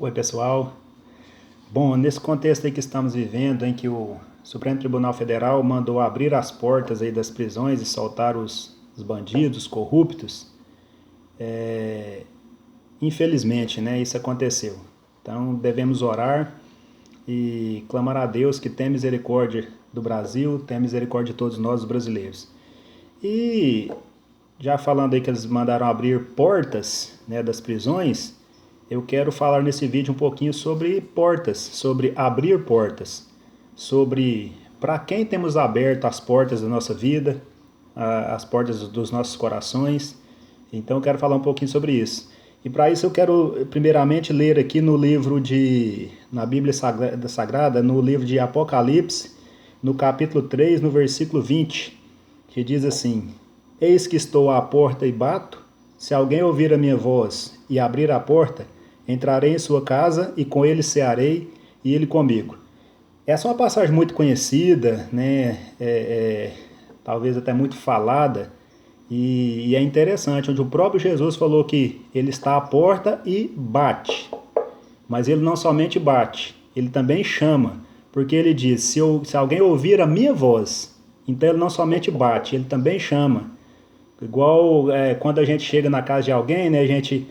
Oi, pessoal. Bom, nesse contexto aí que estamos vivendo, em que o Supremo Tribunal Federal mandou abrir as portas aí das prisões e soltar os bandidos, os corruptos, infelizmente, né, isso aconteceu. Então, devemos orar e clamar a Deus que tenha misericórdia do Brasil, tenha misericórdia de todos nós, os brasileiros. E já falando aí que eles mandaram abrir portas, né, das prisões, eu quero falar nesse vídeo um pouquinho sobre portas, sobre abrir portas, sobre para quem temos aberto as portas da nossa vida, as portas dos nossos corações. Então eu quero falar um pouquinho sobre isso. E para isso eu quero primeiramente ler aqui no livro na Bíblia Sagrada, no livro de Apocalipse, no capítulo 3, no versículo 20, que diz assim: Eis que estou à porta e bato, se alguém ouvir a minha voz e abrir a porta, entrarei em sua casa e com ele cearei e ele comigo. Essa é uma passagem muito conhecida, né? Talvez até muito falada, e é interessante, onde o próprio Jesus falou que ele está à porta e bate. Mas ele não somente bate, ele também chama, porque ele diz, se alguém ouvir a minha voz, então ele não somente bate, ele também chama. Igual quando a gente chega na casa de alguém, né, a gente,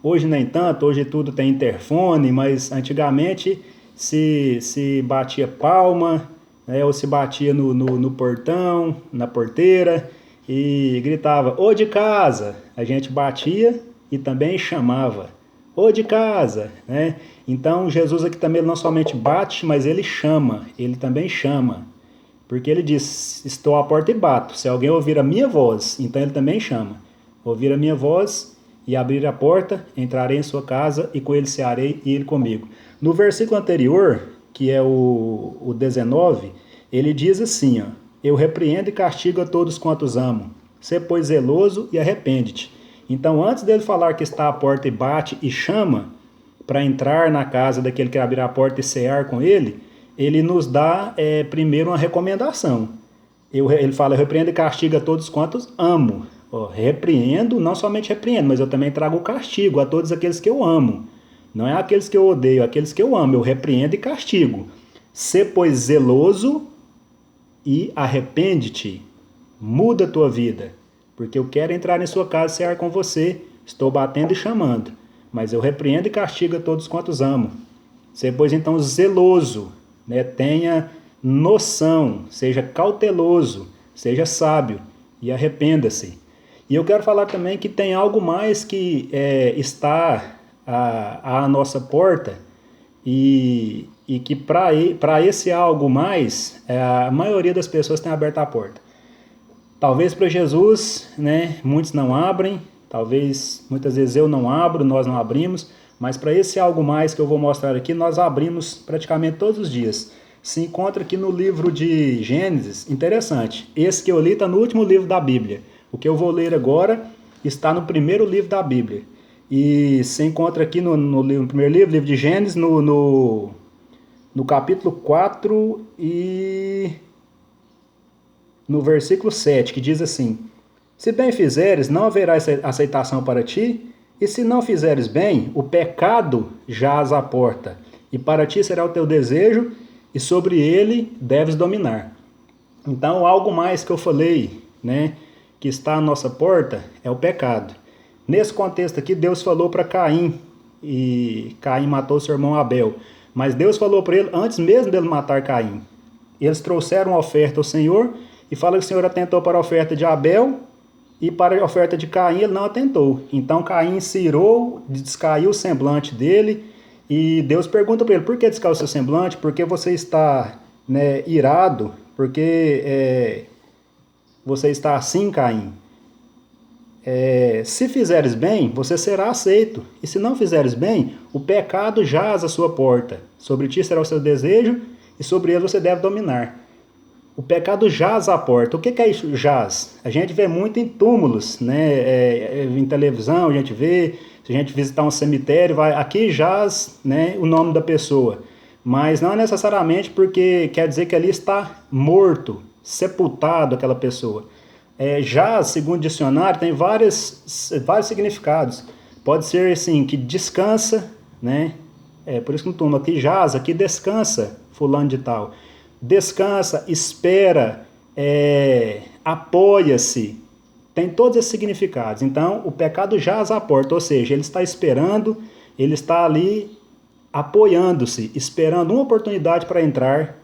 hoje nem tanto, hoje tudo tem interfone, mas antigamente se batia palma, né, ou se batia no portão, na porteira, e gritava, ô de casa, a gente batia e também chamava, ô de casa, né? Então Jesus aqui também não somente bate, mas ele chama, ele também chama. Porque ele diz, estou à porta e bato, se alguém ouvir a minha voz, então ele também chama. Ouvir a minha voz e abrir a porta, entrarei em sua casa e com ele cearei e ele comigo. No versículo anterior, que é o 19, ele diz assim, ó, eu repreendo e castigo a todos quantos amo. Sê, pois, zeloso e arrepende-te. Então, antes dele falar que está à porta e bate e chama para entrar na casa daquele que abrir a porta e cear com ele nos dá primeiro uma recomendação. Ele fala, eu repreendo e castigo a todos quantos amo. Repreendo, não somente repreendo, mas eu também trago o castigo a todos aqueles que eu amo. Não é aqueles que eu odeio, é aqueles que eu amo. Eu repreendo e castigo. Sê, pois, zeloso e arrepende-te. Muda a tua vida. Porque eu quero entrar em sua casa e cear com você. Estou batendo e chamando. Mas eu repreendo e castigo a todos quantos amo. Sê, pois, então, zeloso. Né? Tenha noção, seja cauteloso, seja sábio e arrependa-se. E eu quero falar também que tem algo mais que está à nossa porta e que para esse algo mais, a maioria das pessoas tem aberto a porta. Talvez para Jesus, né, muitos não abrem, talvez muitas vezes eu não abro, nós não abrimos, mas para esse algo mais que eu vou mostrar aqui, nós abrimos praticamente todos os dias. Se encontra aqui no livro de Gênesis, interessante. Esse que eu li está no último livro da Bíblia. O que eu vou ler agora está no primeiro livro da Bíblia. E se encontra aqui no primeiro livro de Gênesis, no capítulo 4 e no versículo 7, que diz assim, se bem fizeres, não haverá aceitação para ti, e se não fizeres bem, o pecado jaz à porta, e para ti será o teu desejo, e sobre ele deves dominar. Então, algo mais que eu falei, né, que está à nossa porta, é o pecado. Nesse contexto aqui, Deus falou para Caim, e Caim matou seu irmão Abel. Mas Deus falou para ele, antes mesmo dele matar Caim, eles trouxeram a oferta ao Senhor, e fala que o Senhor atentou para a oferta de Abel, e para a oferta de Caim ele não atentou. Então Caim se irou, descaiu o semblante dele, e Deus pergunta para ele, por que descaiu o seu semblante? Porque você está, né, irado? Porque você está assim, Caim? Se fizeres bem, você será aceito. E se não fizeres bem, o pecado jaz à sua porta. Sobre ti será o seu desejo, e sobre ele você deve dominar. O pecado jaz à porta. O que é isso, jaz? A gente vê muito em túmulos, né? Em televisão, a gente vê, se a gente visitar um cemitério, aqui jaz, né, o nome da pessoa. Mas não é necessariamente porque quer dizer que ali está morto, sepultado aquela pessoa. Jaz, segundo o dicionário, tem vários significados. Pode ser assim, que descansa, né? Por isso que no turno aqui jaz, aqui descansa, fulano de tal. Descansa, espera, apoia-se. Tem todos esses significados. Então, o pecado jaz à porta, ou seja, ele está esperando, ele está ali apoiando-se, esperando uma oportunidade para entrar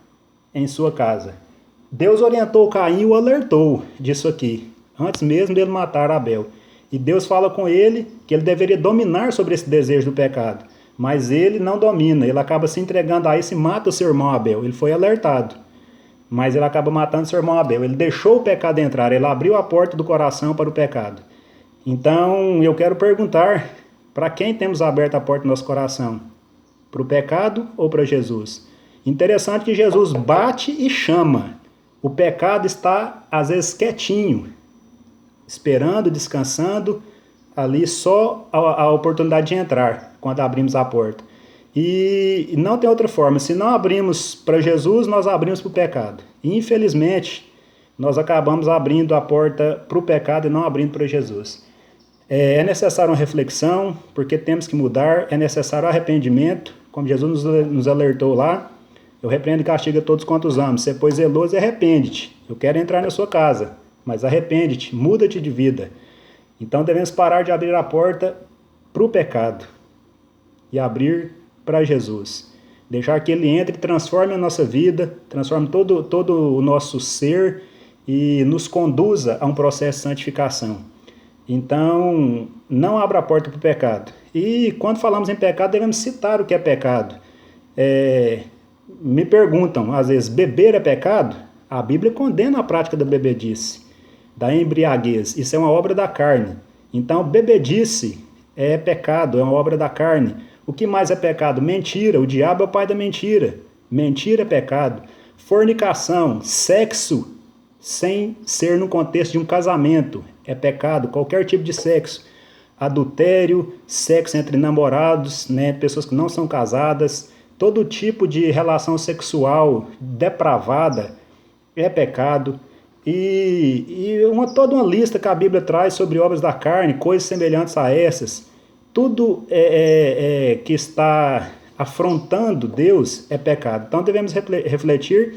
em sua casa. Deus orientou Caim e o alertou disso aqui, antes mesmo dele matar Abel. E Deus fala com ele que ele deveria dominar sobre esse desejo do pecado. Mas ele não domina, ele acaba se entregando a isso e mata o seu irmão Abel. Ele foi alertado, mas ele acaba matando seu irmão Abel. Ele deixou o pecado entrar, ele abriu a porta do coração para o pecado. Então, eu quero perguntar, para quem temos aberto a porta do nosso coração? Para o pecado ou para Jesus? Interessante que Jesus bate e chama. O pecado está, às vezes, quietinho, esperando, descansando, ali só a oportunidade de entrar, quando abrimos a porta. E não tem outra forma, se não abrimos para Jesus, nós abrimos para o pecado. E, infelizmente, nós acabamos abrindo a porta para o pecado e não abrindo para Jesus. É necessário uma reflexão, porque temos que mudar, é necessário arrependimento, como Jesus nos alertou lá. Eu repreendo e castigo a todos quantos amo. Você, pois, zeloso, e arrepende-te. Eu quero entrar na sua casa, mas arrepende-te, muda-te de vida. Então devemos parar de abrir a porta para o pecado e abrir para Jesus. Deixar que Ele entre e transforme a nossa vida, transforme todo o nosso ser e nos conduza a um processo de santificação. Então, não abra a porta para o pecado. E quando falamos em pecado, devemos citar o que é pecado. Me perguntam, às vezes, beber é pecado? A Bíblia condena a prática da bebedice, da embriaguez. Isso é uma obra da carne. Então, bebedice é pecado, é uma obra da carne. O que mais é pecado? Mentira. O diabo é o pai da mentira. Mentira é pecado. Fornicação, sexo, sem ser no contexto de um casamento, é pecado. Qualquer tipo de sexo. Adultério, sexo entre namorados, né, pessoas que não são casadas, todo tipo de relação sexual depravada é pecado. E toda uma lista que a Bíblia traz sobre obras da carne, coisas semelhantes a essas. Tudo que está afrontando Deus é pecado. Então devemos refletir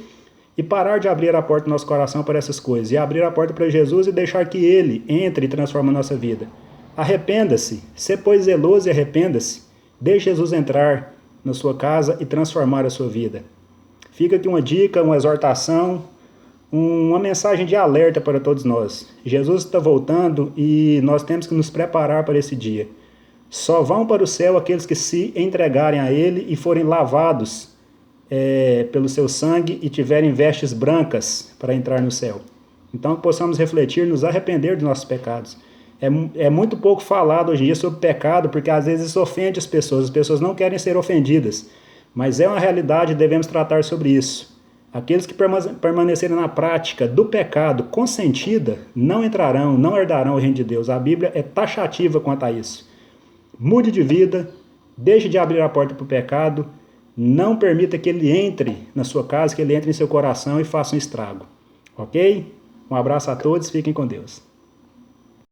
e parar de abrir a porta do nosso coração para essas coisas. E abrir a porta para Jesus e deixar que Ele entre e transforme a nossa vida. Arrependa-se. Se, pois, zeloso, e arrependa-se. Deixe Jesus entrar na sua casa e transformar a sua vida. Fica aqui uma dica, uma exortação, uma mensagem de alerta para todos nós. Jesus está voltando e nós temos que nos preparar para esse dia. Só vão para o céu aqueles que se entregarem a Ele e forem lavados pelo seu sangue e tiverem vestes brancas para entrar no céu. Então, que possamos refletir, nos arrepender dos nossos pecados. É muito pouco falado hoje em dia sobre pecado, porque às vezes isso ofende as pessoas não querem ser ofendidas. Mas é uma realidade e devemos tratar sobre isso. Aqueles que permanecerem na prática do pecado consentida não entrarão, não herdarão o reino de Deus. A Bíblia é taxativa quanto a isso. Mude de vida, deixe de abrir a porta para o pecado, não permita que ele entre na sua casa, que ele entre em seu coração e faça um estrago. Ok? Um abraço a todos, fiquem com Deus.